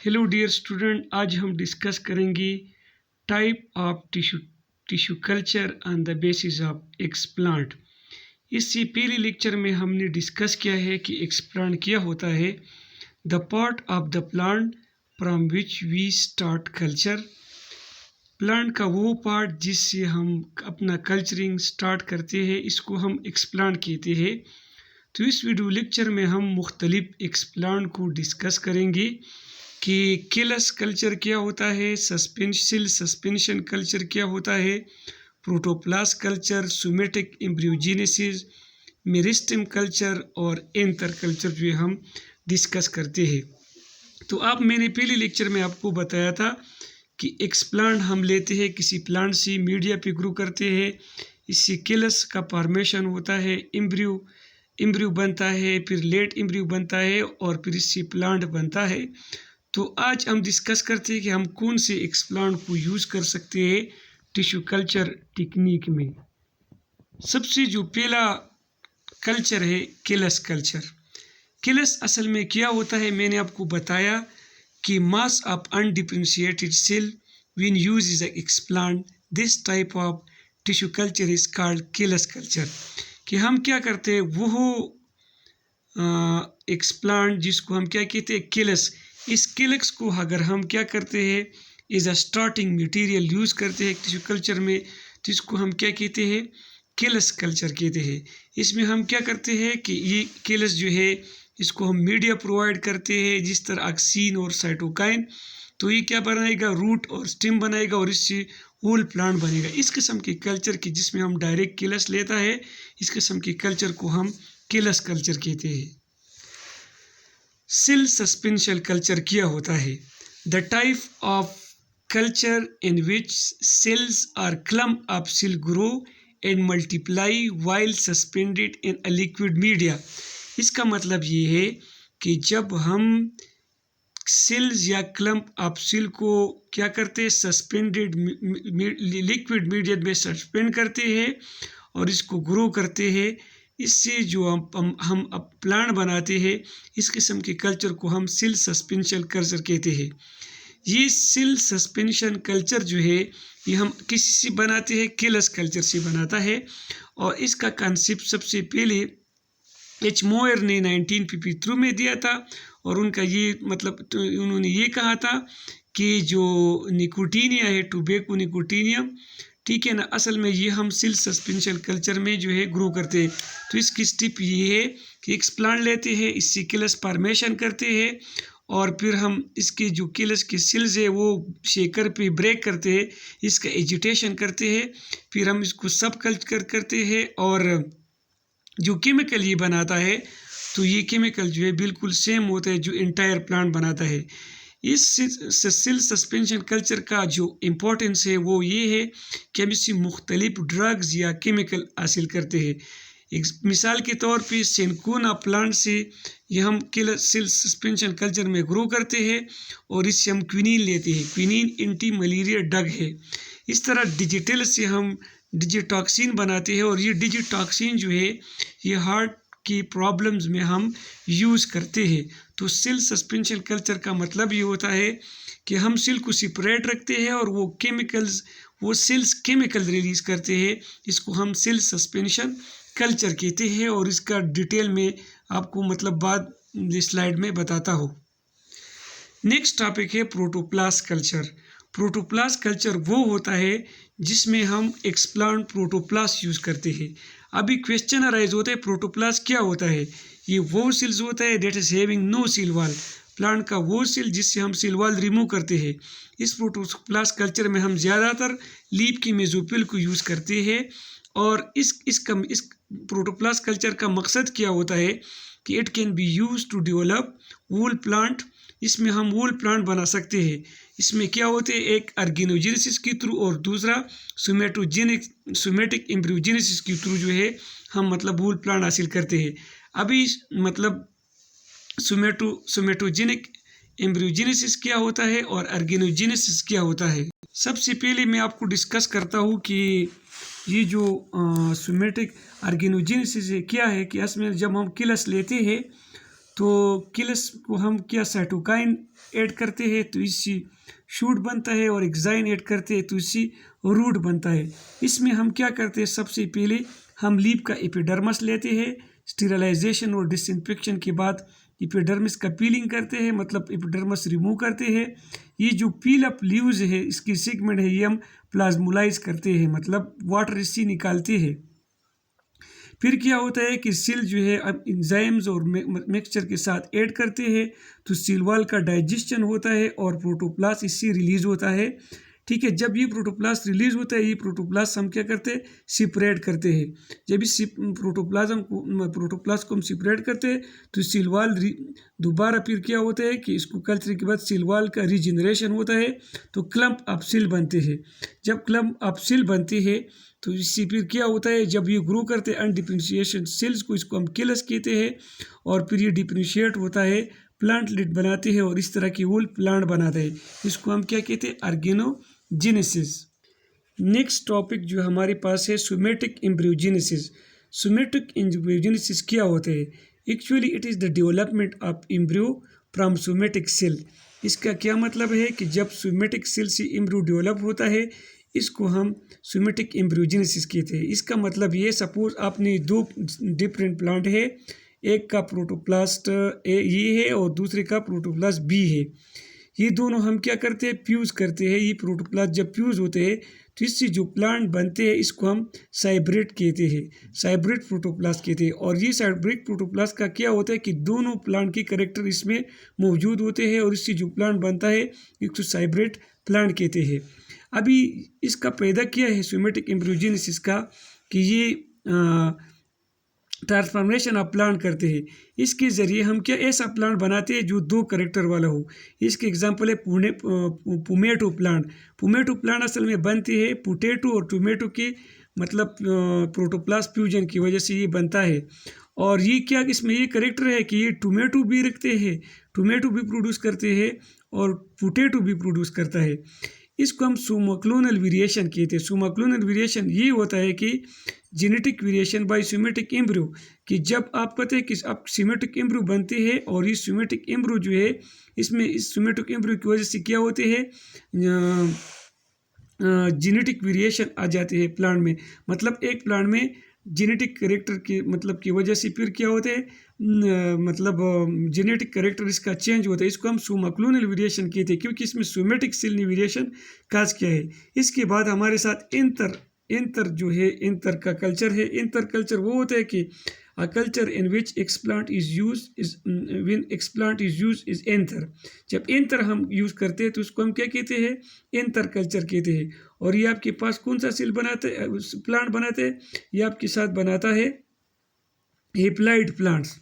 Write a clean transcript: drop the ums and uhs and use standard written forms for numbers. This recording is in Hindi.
हेलो डियर स्टूडेंट, आज हम डिस्कस करेंगे type of tissue culture on the basis of explant. इससे पहले लेक्चर में हमने डिस्कस किया है कि एक्सप्लांट क्या होता है। The part of the plant from which we start culture. Plant का वो पार्ट जिससे हम अपना कल्चरिंग स्टार्ट करते हैं, इसको हम एक्सप्लांट कहते हैं। तो इस वीडियो लेक्चर में हम मुख्तलिफ एक्सप्लांट को डिस्कस करेंगे कि केलस कल्चर क्या होता है, सस्पेंशन कल्चर क्या होता है, protoplast culture, somatic embryogenesis, meristem culture और एंथर कल्चर जो हम डिस्कस करते हैं। तो आप मैंने पहले लेक्चर में आपको बताया था कि एक्सप्लांट हम लेते हैं किसी प्लांट से, मीडिया पे ग्रो करते हैं, इससे केलस का फॉर्मेशन होता है, एम्ब्रियो बनता है, फिर लेट एम्ब्रियो बनता है और फिर इससे प्लांट बनता है। तो आज हम डिस्कस करते हैं कि हम कौन से एक्सप्लांट को यूज़ कर सकते हैं टिश्यू कल्चर टेक्निक में। सबसे जो पहला कल्चर है केलस कल्चर। केलस असल में क्या होता है, मैंने आपको बताया कि mass of undifferentiated cell when use is explant, this type of tissue culture is called callus culture. कि हम क्या करते हैं, वो एक्सप्लांट जिसको हम क्या कहते हैं केलस, इस केलस को अगर हम क्या करते हैं is a starting material use करते हैं टिश्यू कल्चर में, तो इसको हम क्या कहते हैं केलस कल्चर कहते हैं। इसमें हम क्या करते हैं कि ये केलस जो है इसको हम मीडिया प्रोवाइड करते हैं, जिस तरह ऑक्सीन और साइटोकाइन। तो ये क्या बनाएगा, रूट और स्टेम बनाएगा और इससे होल प्लांट बनेगा। इस किस्म के कल्चर की जिसमें हम डायरेक्ट केलस लेता है, इस किस्म के कल्चर को हम केलस कल्चर कहते हैं। सेल सस्पेंशन कल्चर क्या होता है, the type of culture in which cells are clump of cell grow and multiply while suspended in a liquid media. इसका मतलब ये है कि जब हम सेल्स या क्लम्प ऑफ सेल को क्या करते हैं, सस्पेंडेड लिक्विड मीडियम में सस्पेंड करते हैं और इसको ग्रो करते हैं, इससे जो हम अब प्लांट बनाते हैं, इस किस्म के कल्चर को हम सेल सस्पेंशन कल्चर कहते हैं। ये सेल सस्पेंशन कल्चर जो है ये हम किसी से बनाते हैं, केलस कल्चर से बनाता है। और इसका कॉन्सेप्ट सबसे पहले एच मोयर ने 1953 में दिया था और उनका ये मतलब तो उन्होंने ये कहा था कि जो निकोटीनिया है, टोबैको निकोटीनियम, ठीक है ना, असल में ये हम सेल सस्पेंशन कल्चर में जो है ग्रो करते हैं। तो इसकी स्टेप ये है कि एक प्लांट लेते हैं, इससे केलस फॉर्मेशन करते हैं और फिर हम इसके जो केलस के सेल्स है वो शेकर पे ब्रेक करते हैं, इसका एजिटेशन करते हैं, फिर हम इसको सब कल्चर करते हैं और जो केमिकल ये बनाता है, तो ये केमिकल जो है बिल्कुल सेम होता है जो इंटायर प्लांट बनाता है। इस सेल सस्पेंशन कल्चर का जो इम्पोर्टेंस है वो ये है कि हम इससे मुख्तलिफ ड्रग्स या केमिकल हासिल करते हैं। एक मिसाल के तौर पे सिनकोना प्लांट से ये हम सेल सस्पेंशन कल्चर में ग्रो करते हैं और इससे हम क्विनीन लेते हैं। क्विनीन एंटी मलेरिया ड्रग है। इस तरह डिजिटल से हम डिजिटॉक्सिन बनाते हैं और ये डिजिटॉक्सिन जो है ये हार्ट की प्रॉब्लम्स में हम यूज़ करते हैं। तो सेल सस्पेंशन कल्चर का मतलब ये होता है कि हम सेल को सेपरेट रखते हैं और वो सेल्स केमिकल रिलीज़ करते हैं, इसको हम सेल सस्पेंशन कल्चर कहते हैं। और इसका डिटेल में आपको मतलब बाद स्लाइड में बताता हूँ। नेक्स्ट टॉपिक है प्रोटोप्लास्ट कल्चर। प्रोटोप्लास्ट कल्चर वो होता है जिसमें हम एक्सप्लांट प्रोटोप्लास्ट यूज़ करते हैं। अभी क्वेश्चन अराइज होता है प्रोटोप्लास्ट क्या होता है। ये वो सेल्स होता है that is having no cell wall, plant का वो सेल जिससे हम सेल वॉल रिमूव करते हैं। इस प्रोटोप्लास्ट कल्चर में हम ज़्यादातर लीफ की मेसोफिल को यूज़ करते हैं और इस प्रोटोप्लास्ट कल्चर का मकसद क्या होता है कि it can be use to develop whole plant. इसमें हम वूल प्लांट बना सकते हैं। इसमें क्या होते हैं, एक ऑर्गेनोजेनेसिस के थ्रू और दूसरा सोमेटिक एम्ब्रियोजेनेसिस के थ्रू जो है हम मतलब वूल प्लांट हासिल करते हैं। अभी मतलब सोमेटोजेनिक एम्ब्रियोजेनेसिस क्या होता है और ऑर्गेनोजेनेसिस क्या होता है। सबसे पहले मैं आपको डिस्कस करता हूँ कि ये जो सोमेटिक ऑर्गेनोजेनेसिस है क्या है। कि इसमें जब हम केलस लेते हैं तो किलस को हम क्या साइटोकाइन ऐड करते हैं तो इससे शूट बनता है, और एक्साइन ऐड करते हैं तो इससे रूट बनता है। इसमें हम क्या करते हैं, सबसे पहले हम लीफ का एपिडर्मस लेते हैं, स्टेरिलाइजेशन और डिसइंफेक्शन के बाद एपिडर्मिस का पीलिंग करते हैं, मतलब एपिडर्मस रिमूव करते हैं। ये जो पील अप लीव्स है इसकी सेगमेंट है ये हम प्लाज्मोलाइज करते हैं, मतलब वाटर इससे निकालते हैं। फिर क्या होता है कि सेल जो है अब एंजाइम्स और मिक्सचर के साथ ऐड करते हैं तो सेल वॉल का डाइजेशन होता है और प्रोटोप्लास्ट इससे रिलीज होता है। ठीक है, जब ये प्रोटोप्लास्ट रिलीज होता है, ये प्रोटोप्लास्ट हम क्या करते हैं, सेपरेट करते हैं। जब इस प्रोटोप्लास्ट को हम सेपरेट करते हैं तो सेल वॉल दोबारा फिर क्या होता है कि इसको कल्चर के बाद सेल वॉल का रीजनरेशन होता है तो क्लम्प ऑफ सेल बनते हैं। जब क्लम्प ऑफ सेल बनते हैं तो इससे फिर क्या होता है, जब ये ग्रो करते हैं अनडिफरेंशिएशन सेल्स को, इसको हम केलस कहते हैं, और फिर ये डिफरेंशिएट होता है, प्लांट लिड बनाते हैं और इस तरह की होल प्लांट बनाते हैं। इसको हम क्या कहते हैं, ऑर्गेनोजेनेसिस। नेक्स्ट टॉपिक जो हमारे पास है सोमेटिक एम्ब्रियोजेनेसिस। सोमेटिक एम्ब्रियोजेनेसिस क्या होते हैं? Actually it is the development of embryo from somatic cell. इसका क्या मतलब है कि जब सोमेटिक सेल से एम्ब्रियो डेवलप होता है इसको हम सोमेटिक एम्ब्रियोजेनेसिस कहते हैं। इसका मतलब ये, सपोज आपने दो डिफरेंट प्लांट है, एक का प्रोटोप्लास्ट ये है और दूसरे का प्रोटोप्लास्ट बी है। ये दोनों हम क्या करते हैं, फ्यूज़ करते हैं। ये प्रोटोप्लास्ट जब फ्यूज़ होते हैं तो इससे जो प्लांट बनते हैं इसको हम साइब्रेट कहते हैं, साइब्रेट प्रोटोप्लास्ट कहते हैं। और ये साइब्रेट प्रोटोप्लास्ट का क्या होता है कि दोनों प्लांट के कैरेक्टर इसमें मौजूद होते हैं और इससे जो प्लांट बनता है इसको साइब्रेट प्लांट कहते हैं। अभी इसका पैदा किया है सोमेटिक एम्ब्रियोजेनेसिस का कि ये ट्रांसफॉर्मेशन ऑफ प्लांट करते हैं। इसके ज़रिए हम क्या ऐसा प्लांट बनाते हैं जो दो कैरेक्टर वाला हो। इसके एग्जांपल है पोमेटो प्लांट। पोमेटो प्लांट असल में बनती है पोटैटो और टोमेटो के मतलब प्रोटोप्लास्ट फ्यूजन की वजह से ये बनता है। और ये क्या, इसमें ये कैरेक्टर है कि ये टोमेटो भी रखते हैं, टोमेटो भी प्रोड्यूस करते हैं और पोटैटो भी प्रोड्यूस करता है। इसको हम सोमोक्लोनल वेरिएशन कहते हैं। सोमोक्लोनल वेरिएशन ये होता है कि genetic variation by somatic embryo, कि जब आप कहते हैं कि आप सोमेटिक एम्ब्रियो बनते हैं और ये सोमेटिक एम्ब्रियो जो है इसमें इस सोमेटिक एम्ब्रियो की वजह से क्या होते हैं, जेनेटिक वेरिएशन आ जाते हैं प्लांट में। मतलब एक प्लांट में जेनेटिक करेक्टर की मतलब की वजह से फिर क्या होते हैं, मतलब जेनेटिक करेक्टर इसका चेंज होता है। इसको हम सोमोक्लोनल वेरिएशन कहते हैं क्योंकि इसमें सोमेटिक सेल ने वेरिएशन काज किया है। इसके बाद हमारे साथ इंतर जो है, इंतर का कल्चर है। इंतर कल्चर वो होता है कि a culture in which explant is used is when explant is used is anther. जब एंथर हम यूज़ करते हैं तो उसको हम क्या कहते हैं, एंथर कल्चर कहते हैं। और ये आपके पास कौन सा सेल बनाते हैं, प्लांट बनाते हैं, ये आपके साथ बनाता है हेप्लाइड प्लांट्स।